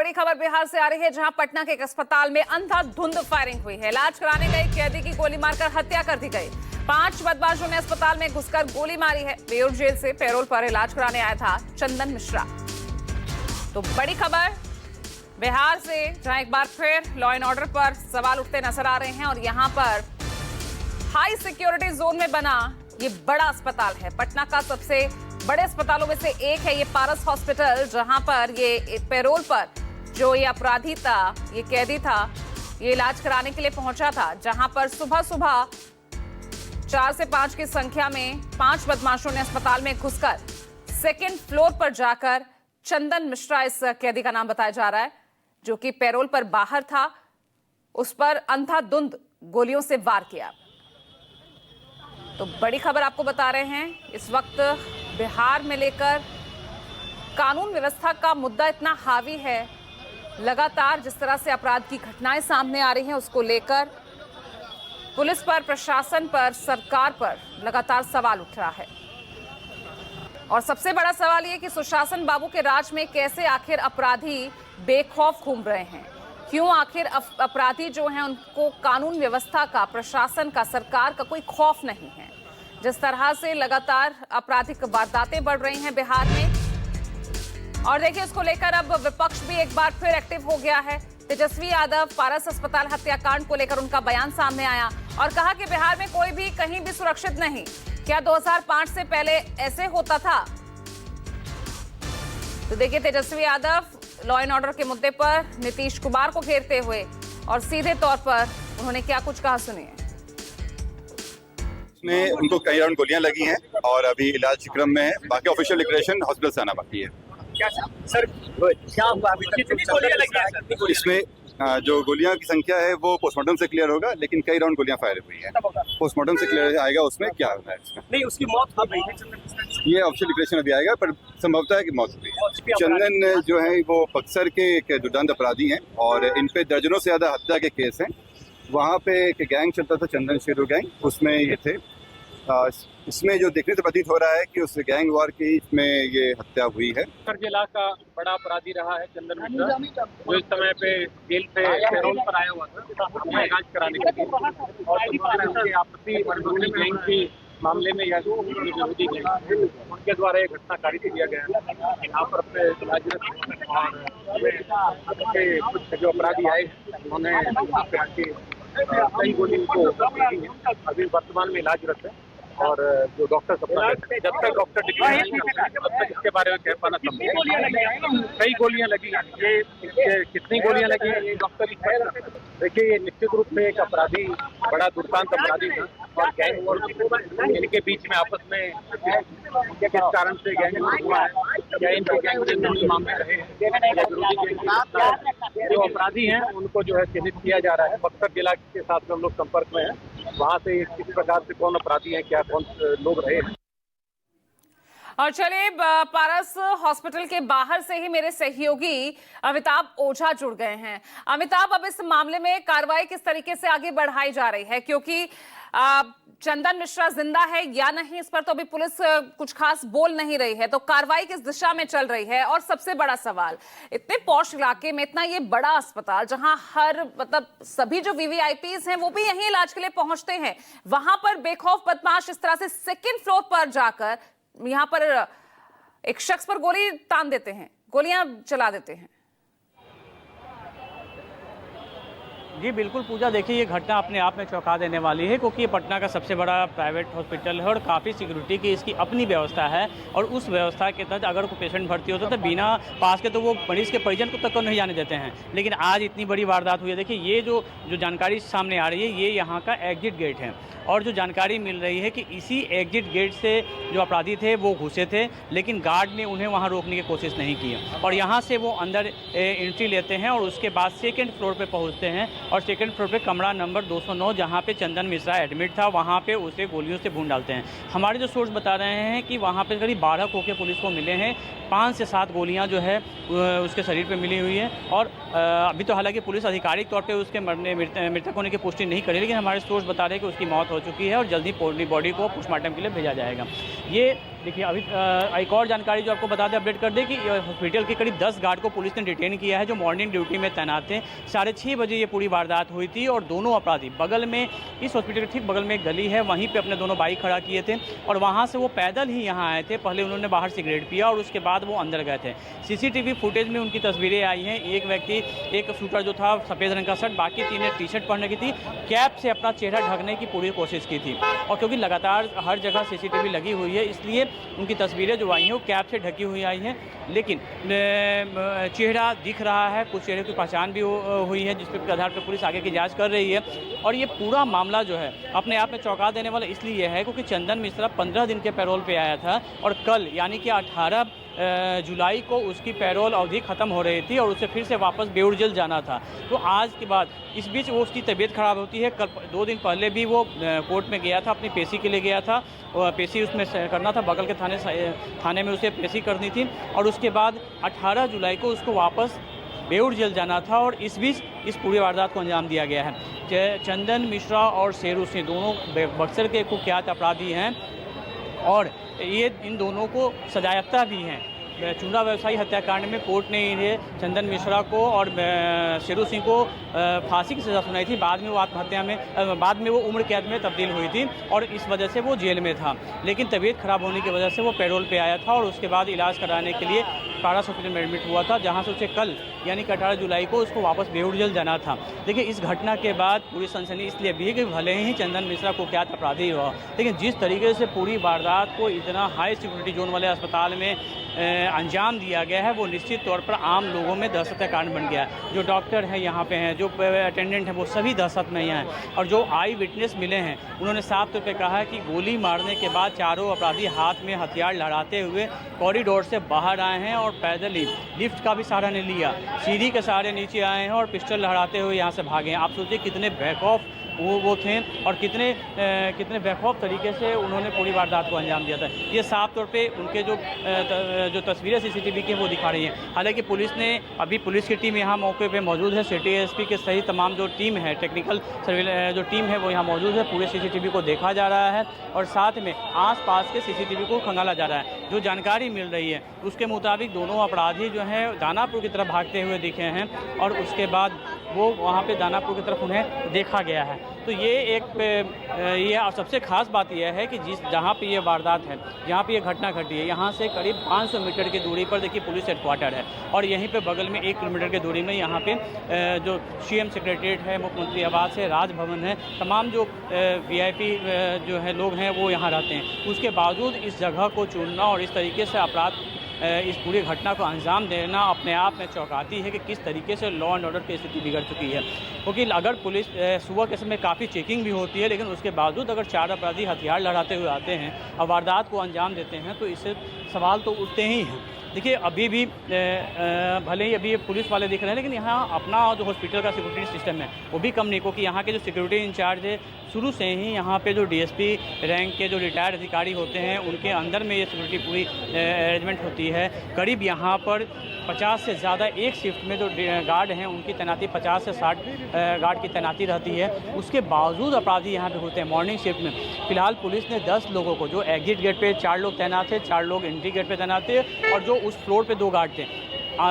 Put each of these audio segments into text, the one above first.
बड़ी खबर बिहार से आ रही है, जहां पटना के एक अस्पताल में अंधाधुंध फायरिंग हुई है। इलाज कराने गए कैदी की गोली मारकर हत्या कर दी गई। 5 बदमाशों ने अस्पताल में घुसकर गोली मारी है। बेऊर जेल से पैरोल पर इलाज कराने आया था चंदन मिश्रा। तो बड़ी खबर बिहार से, जहां एक बार फिर लॉ एंड ऑर्डर पर सवाल उठते नजर आ रहे हैं और यहां पर हाई सिक्योरिटी जोन में बना ये बड़ा अस्पताल है। पटना का सबसे बड़े अस्पतालों में से एक है ये पारस हॉस्पिटल, जहां पर ये पैरोल पर जो ये अपराधी था, ये कैदी था, ये इलाज कराने के लिए पहुंचा था। जहां पर सुबह सुबह 4 से 5 की संख्या में 5 बदमाशों ने अस्पताल में घुसकर सेकेंड फ्लोर पर जाकर चंदन मिश्रा, इस कैदी का नाम बताया जा रहा है, जो कि पैरोल पर बाहर था, उस पर अंधाधुंध गोलियों से वार किया। तो बड़ी खबर आपको बता रहे हैं, इस वक्त बिहार में लेकर कानून व्यवस्था का मुद्दा इतना हावी है। लगातार जिस तरह से अपराध की घटनाएं सामने आ रही हैं, उसको लेकर पुलिस पर, प्रशासन पर, सरकार पर लगातार सवाल उठ रहा है। और सबसे बड़ा सवाल ये कि सुशासन बाबू के राज में कैसे आखिर अपराधी बेखौफ घूम रहे हैं। क्यों आखिर अपराधी जो हैं उनको कानून व्यवस्था का, प्रशासन का, सरकार का कोई खौफ नहीं है। जिस तरह से लगातार आपराधिक वारदातें बढ़ रही हैं बिहार में, और देखिए उसको लेकर अब विपक्ष भी एक बार फिर एक्टिव हो गया है। तेजस्वी यादव, पारस अस्पताल हत्याकांड को लेकर उनका बयान सामने आया और कहा कि बिहार में कोई भी कहीं भी सुरक्षित नहीं। क्या 2005 से पहले ऐसे होता था? तो देखिए Tejashwi Yadav law and order के मुद्दे पर नीतीश कुमार को घेरते हुए और सीधे तौर पर उन्होंने क्या कुछ कहा, सुनिए। में उनको कई राउंड गोलियां लगी हैं और अभी इलाज क्रम में है। बाकी ऑफिशियल डिक्लेरेशन हॉस्पिटल से आना बाकी है। क्या सर, क्या अभी तक कितनी गोलियां लगी हैं सर? इसमें जो गोलियां की संख्या है वो पोस्टमार्टम से क्लियर होगा, लेकिन कई राउंड गोलियां फायर हुई है। पोस्टमार्टम से क्लियर आएगा उसमें क्या होना है इसका। नहीं, उसकी मौत हो गई है। ये ऑफिशियल डिक्लेरेशन अभी आएगा, पर संभवतः है कि मौत हुई है। चंदन जो है वो बक्सर के एक दुर्दांत अपराधी हैं और इन पे दर्जनों से ज्यादा हत्या के केस हैं। वहाँ पे एक गैंग चलता था, चंदन शेरू गैंग, उसमें ये थे। इसमें जो देखने से प्रतीत हो रहा है कि उस गैंग वार की इसमें ये हत्या हुई है। बक्सर जिला का बड़ा अपराधी रहा है चंदन मिश्रा, जो इस समय पे जेल पे पैरोल पर आया हुआ था अपना इलाज कराने के लिए, और उनके आपसी गैंग के मामले में या जो विरोधी गैंग उनके द्वारा ये घटना कारित किया गया। यहाँ पर अपने इलाज और कुछ जो अपराधी आए उन्होंने यहाँ पे आके कई गोली को अभी वर्तमान में इलाजरत है। और जो डॉक्टर जब तक डॉक्टर डिक्लेयर नहीं करते तब तक इसके बारे में कह पाना संभव है। कई गोलियां लगी, ये कितनी गोलियां लगी है ये डॉक्टर ही कह। देखिए, ये निश्चित रूप से एक अपराधी, बड़ा दुर्दांत अपराधी था और गैंग वॉर इनके बीच में आपस में किस कारण से गैंग वॉर हुआ है, या इनके गैंग से मामले रहे हैं, या विरोधी गैंग जो अपराधी हैं उनको जो है चिन्हित किया जा रहा है। बक्सर जिला के साथ हम लोग संपर्क में हैं, वहाँ से किस प्रकार से कौन अपराधी हैं, क्या कौन लोग रहे हैं। और चलिए, पारस हॉस्पिटल के बाहर से ही मेरे सहयोगी अमिताभ ओझा जुड़ गए हैं। अमिताभ, अब इस मामले में कार्रवाई किस तरीके से आगे बढ़ाई जा रही है, क्योंकि चंदन मिश्रा जिंदा है या नहीं, इस पर तो अभी पुलिस कुछ खास बोल नहीं रही है। तो कार्रवाई किस दिशा में चल रही है? और सबसे बड़ा सवाल, इतने पॉश इलाके में इतना ये बड़ा अस्पताल, जहां हर सभी जो वीवीआईपीज हैं वो भी यहीं इलाज के लिए पहुंचते हैं, वहां पर बेखौफ बदमाश इस तरह से सेकेंड फ्लोर पर जाकर यहाँ पर एक शख्स पर गोली तान देते हैं, गोलियां चला देते हैं। जी बिल्कुल पूजा, देखिए ये घटना अपने आप में चौंका देने वाली है, क्योंकि ये पटना का सबसे बड़ा प्राइवेट हॉस्पिटल है और काफ़ी सिक्योरिटी की इसकी अपनी व्यवस्था है। और उस व्यवस्था के तहत अगर कोई पेशेंट भर्ती होता है तो बिना पास के तो वो मरीज़ के परिजन को तक तो नहीं जाने देते हैं। लेकिन आज इतनी बड़ी वारदात हुई है। देखिए, ये जो जानकारी सामने आ रही है, ये यहाँ का एग्जिट गेट है और जो जानकारी मिल रही है कि इसी एग्जिट गेट से जो अपराधी थे वो घुसे थे, लेकिन गार्ड ने उन्हें वहाँ रोकने की कोशिश नहीं की और यहाँ से वो अंदर एंट्री लेते हैं और उसके बाद सेकेंड फ्लोर पर पहुँचते हैं और सेकंड फ्लोर पे कमरा नंबर 209, जहाँ पे चंदन मिश्रा एडमिट था, वहाँ पे उसे गोलियों से भून डालते हैं। हमारे जो सोर्स बता रहे हैं कि वहाँ पे करीब 12 खोखे पुलिस को मिले हैं, 5 से 7 गोलियाँ जो है उसके शरीर पे मिली हुई है। और अभी तो हालांकि पुलिस आधिकारिक तौर पे उसके मृतक होने की पुष्टि नहीं करी, लेकिन हमारे सोर्स बता रहे हैं कि उसकी मौत हो चुकी है और जल्दी बॉडी को पोस्टमार्टम के लिए भेजा जाएगा। ये देखिए अभी एक और जानकारी जो आपको बता दें, अपडेट कर दें कि हॉस्पिटल के करीब 10 गार्ड को पुलिस ने डिटेन किया है जो मॉर्निंग ड्यूटी में तैनात थे। 6:30 बजे ये पूरी वारदात हुई थी और दोनों अपराधी बगल में, इस हॉस्पिटल के ठीक बगल में एक गली है, वहीं पे अपने दोनों बाइक खड़ा किए थे और वहाँ से वो पैदल ही यहाँ आए थे। पहले उन्होंने बाहर सिगरेट पिया और उसके बाद वो अंदर गए थे। सीसीटीवी फुटेज में उनकी तस्वीरें आई हैं। एक व्यक्ति, एक शूटर जो था सफ़ेद रंग का शर्ट, बाकी 3 ने टी-शर्ट पहनने की थी, कैप से अपना चेहरा ढकने की पूरी कोशिश की थी। और क्योंकि लगातार हर जगह सीसीटीवी लगी हुई है, इसलिए उनकी तस्वीरें जो आई हैं वो कैप से ढकी हुई आई हैं, लेकिन चेहरा दिख रहा है, कुछ चेहरे की पहचान भी हुई है, जिसके आधार पर पुलिस आगे की जांच कर रही है। और ये पूरा मामला जो है अपने आप में चौंका देने वाला इसलिए है क्योंकि चंदन मिश्रा 15 दिन के पैरोल पे आया था और कल यानी कि 18 जुलाई को उसकी पैरोल अवधि ख़त्म हो रही थी और उसे फिर से वापस बेउर जेल जाना था। तो आज के बाद इस बीच वो उसकी तबीयत ख़राब होती है। कल 2 दिन पहले भी वो कोर्ट में गया था, अपनी पेशी के लिए गया था, पेशी उसमें करना था, बगल के थाने में उसे पेशी करनी थी और उसके बाद 18 जुलाई को उसको वापस बेउर जेल जाना था और इस बीच इस पूरी वारदात को अंजाम दिया गया है। चंदन मिश्रा और शेरू सिंह दोनों बक्सर के कुख्यात अपराधी हैं और ये इन दोनों को सजायाफ्ता भी हैं। चूना व्यवसायी हत्याकांड में कोर्ट ने इन्हें, चंदन मिश्रा को और शेरू सिंह को फांसी की सज़ा सुनाई थी। बाद में वो आत्महत्या में, बाद में वो उम्र कैद में तब्दील हुई थी और इस वजह से वो जेल में था, लेकिन तबीयत ख़राब होने की वजह से वो पैरोल पे आया था और उसके बाद इलाज कराने के लिए पारस हॉस्पिटल में एडमिट हुआ था, जहाँ से उसे कल यानी कि 18 जुलाई को उसको वापस बेउर जेल जाना था। देखिए इस घटना के बाद पूरी सनसनी इसलिए भी है कि भले ही चंदन मिश्रा को क्या अपराधी हुआ, लेकिन जिस तरीके से पूरी वारदात को इतना हाई सिक्योरिटी जोन वाले अस्पताल में अंजाम दिया गया है, वो निश्चित तौर पर आम लोगों में दहशत का कारण बन गया है। जो डॉक्टर हैं यहाँ पे हैं, जो अटेंडेंट हैं, वो सभी दहशत में यहाँ हैं और जो आई विटनेस मिले हैं उन्होंने साफ तौर पे कहा है कि गोली मारने के बाद चारों अपराधी हाथ में हथियार लहराते हुए कॉरिडोर से बाहर आए हैं और पैदल ही, लिफ्ट का भी सहारा नहीं लिया, सीढ़ी के सहारे नीचे आए हैं और पिस्टल लहराते हुए यहाँ से भागे हैं। आप सोचिए कितने बेखौफ वो थे और कितने बेखौफ तरीके से उन्होंने पूरी वारदात को अंजाम दिया था। ये साफ तौर पे उनके जो तस्वीरें सीसीटीवी की वो दिखा रही हैं। हालांकि पुलिस ने, अभी पुलिस की टीम यहाँ मौके पे मौजूद है, सिटी एसपी के सही तमाम जो टीम है, टेक्निकल जो टीम है वो यहाँ मौजूद है। पूरे सीसीटीवी को देखा जा रहा है और साथ में आसपास के सीसीटीवी को खंगाला जा रहा है। जो जानकारी मिल रही है उसके मुताबिक दोनों अपराधी जो हैं दानापुर की तरफ भागते हुए दिखे हैं और उसके बाद वो वहाँ पे दानापुर की तरफ उन्हें देखा गया है। तो ये सबसे खास बात यह है कि जहाँ पे ये वारदात है, जहाँ पे ये घटना घटी है, यहाँ से करीब 500 मीटर की दूरी पर देखिए पुलिस हेडक्वार्टर है और यहीं पे बगल में 1 किलोमीटर की दूरी में यहाँ पे जो सीएम सेक्रेटरीट है, मुख्यमंत्री आवास है, राजभवन है, तमाम जो वीआईपी जो है लोग हैं वो यहाँ रहते हैं। उसके बावजूद इस जगह को चुनना और इस तरीके से अपराध, इस पूरी घटना को अंजाम देना अपने आप में चौंकाती है कि किस तरीके से लॉ एंड ऑर्डर की स्थिति बिगड़ चुकी है। क्योंकि अगर पुलिस सुबह के समय काफ़ी चेकिंग भी होती है, लेकिन उसके बावजूद अगर 4 अपराधी हथियार लहराते हुए आते हैं और वारदात को अंजाम देते हैं तो इससे सवाल तो उठते ही हैं। देखिए अभी भी भले ही अभी ये पुलिस वाले दिख रहे हैं, लेकिन यहाँ अपना जो हॉस्पिटल का सिक्योरिटी सिस्टम है वो भी कम नहीं, क्योंकि यहाँ के जो सिक्योरिटी इंचार्ज है शुरू से ही यहाँ पे जो डीएसपी रैंक के जो रिटायर्ड अधिकारी होते हैं उनके अंदर में ये सिक्योरिटी पूरी अरेंजमेंट होती है। करीब यहाँ पर 50 से ज़्यादा एक शिफ्ट में जो गार्ड हैं उनकी तैनाती 50 से 60 गार्ड की तैनाती रहती है। उसके बावजूद अपराधी यहाँ पे होते हैं मॉर्निंग शिफ्ट में। फिलहाल पुलिस ने 10 लोगों को, जो एग्जिट गेट पे 4 लोग तैनात थे, 4 लोग एंट्री गेट पे तैनात थे और जो उस फ्लोर पे 2 गार्ड थे,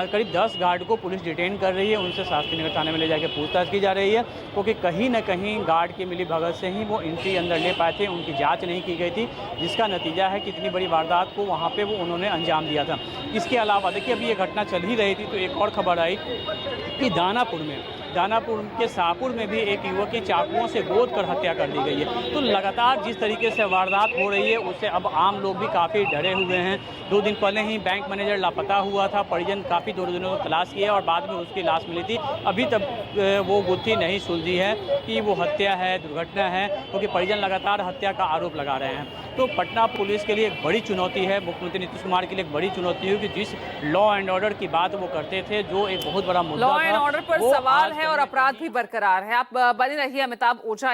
करीब 10 गार्ड को पुलिस डिटेन कर रही है। उनसे शासकीय नगर थाने में ले जाकर पूछताछ की जा रही है, क्योंकि कहीं ना कहीं गार्ड की मिली भगत से ही वो एंट्री अंदर ले पाए थे, उनकी जांच नहीं की गई थी, जिसका नतीजा है कि इतनी बड़ी वारदात को वहाँ पे वो उन्होंने अंजाम दिया था। इसके अलावा देखिए अभी ये घटना चल ही रही थी तो एक और खबर आई कि दानापुर के शाहपुर में भी एक युवक की चाकुओं से गोद कर हत्या कर दी गई है। तो लगातार जिस तरीके से वारदात हो रही है उससे अब आम लोग भी काफ़ी डरे हुए हैं। 2 दिन पहले ही बैंक मैनेजर लापता हुआ था, परिजन काफ़ी 2 दिनों को तलाश किया और बाद में उसकी लाश मिली थी। अभी तक वो गुत्थी नहीं सुलझी है कि वो हत्या है, दुर्घटना है, क्योंकि परिजन लगातार हत्या का आरोप लगा रहे हैं। तो पटना पुलिस के लिए एक बड़ी चुनौती है, मुख्यमंत्री नीतीश कुमार के लिए एक बड़ी चुनौती है कि जिस लॉ एंड ऑर्डर की बात वो करते थे, जो एक बहुत बड़ा मुद्दा था, लॉ एंड ऑर्डर पर सवाल है और अपराध भी बरकरार है। आप बने रहिए अमिताभ ओझा।